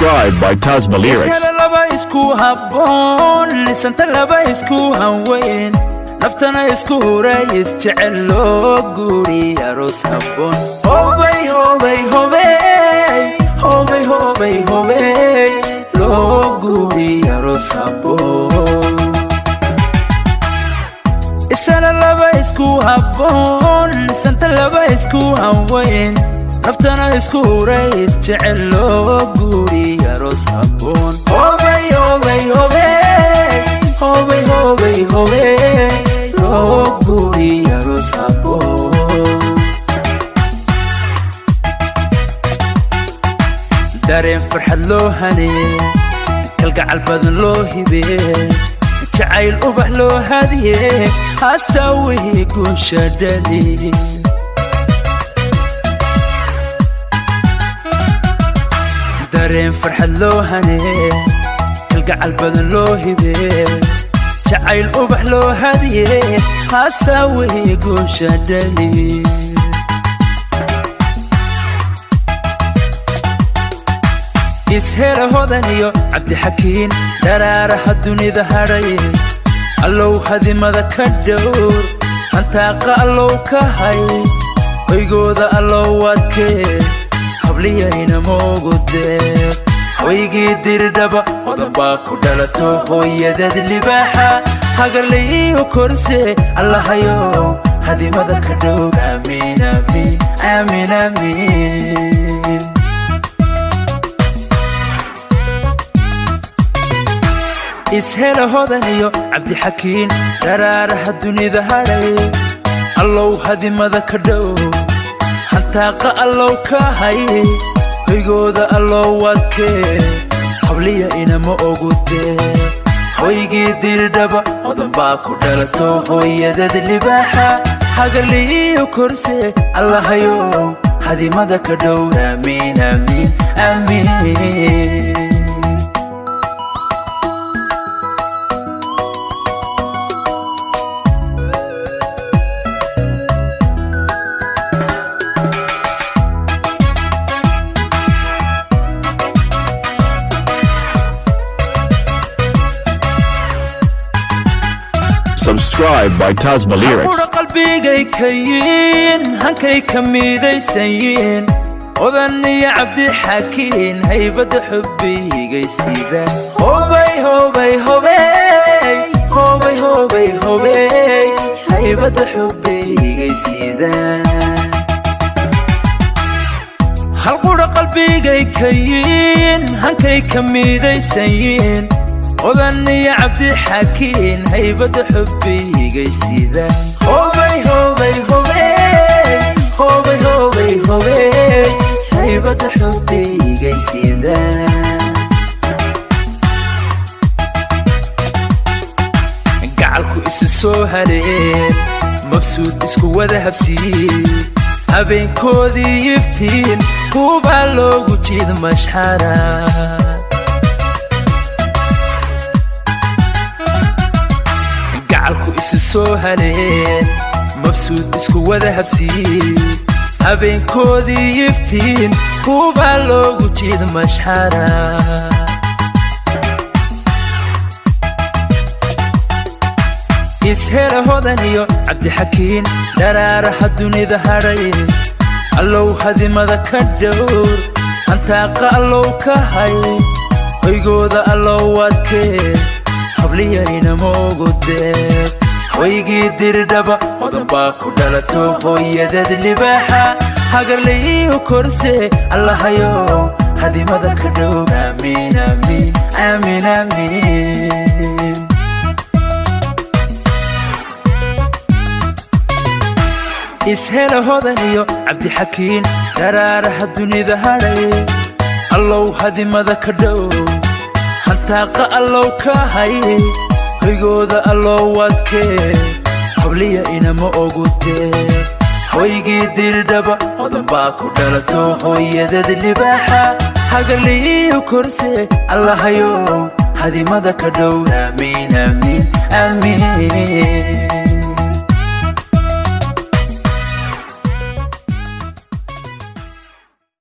Subscribe by Tazma Lyrics. Listen laba isku habboon, listen laba isku hanweyn, naftana isku hurays jecel loo guri aroos habboon. Hobay hobay hobay, hobay hobay hobay, loo guri aroos habboon. Listen laba isku habboon, listen laba isku hanweyn, naftana isku hurays jecel loo guri aroos habboon. Hobay hobay hobay, hobay hobay hobay, loo guri aroos habboon. dareen farxad loo hanee, kalgacal badan loo hibee, jacayl ubax loo hadiyee, hasawii guusha dhali. dareen farxad loo hanee, kalgacal badan loo hibee, jacayl ubax loo hadiyee, hasawii guusha dhali. ishela hodan iyo cabdixakiin dharaaraha dunida hadhay, allow hadimada ka dhowr, hantaaqa allow ka hay, hoygooda allow adkee, habliyayna moogu deeq. hoygii dirdhaba hodan baa ku dhalato, hooyadad libaaxa hagarlayiyo korse, allahayow hadimada ka dhowr. amiin amiin amiin amiin. ishela hodan iyo cabdixakiin dharaaraha dunida hadhay, allow hadimada ka dhowr, hantaaqa allow ka hay, hoygooda allow adkee, habliya inama ogu deeq. hoygii dirdhaba hodan baa ku dhalato, hooyadad libaaxa hagarlayiyo korse, allahayow hadimada ka dhowr. amiin amiin amiin. Subscribe by Tazma Lyrics. Hura qalbigay kayin, hankay kamidaysayin, odan iyo cabdixakiin haybada xubbigay sidaan. hobay hobay hobay, hobay hobay hobay, haybada xubbigay sidaan. hal qura qalbigay kayin, hankay kamidaysayin, odan iyo cabdixakiin haybada xubbigay sidaan. hobay hobay hobay, hobay hobay hobay, haybada xubbigay sidaan. gacalku isu soo hareen, mabsuud isku wada habsiin, habeenkoodii iftiin kuubaa loogu jiid mashxara. gacalku isu soo hareen, mabsuud isku wada habsiin, habeenkoodii iftiin kuubaa loogu jiid mashxara. ishela hodan iyo cabdixakiin dharaaraha dunida hadhay, allow hadimada ka dhowr, hantaaqa allow ka hay, hoygooda allow adkee, habliyayna moogu deeq. hoygii dirdhaba hodan baa ku dhalato, hooyadad libaaxa hagarlayiyo korse, allahayow hadimada ka dhowr. amiin amiin amiin amiin. ishela hodan iyo cabdixakiin dharaaraha dunida hadhay, allow hadimada ka dhowr, hantaaqa allow ka hay, hoygooda allow adkee, habliya inama ogu deeq. hoygii dirdhaba hodan baa ku dhalato, hooyadad libaaxa hagarlayiyo korse, allahayow hadimada ka dhowr. amiin amiin amiin.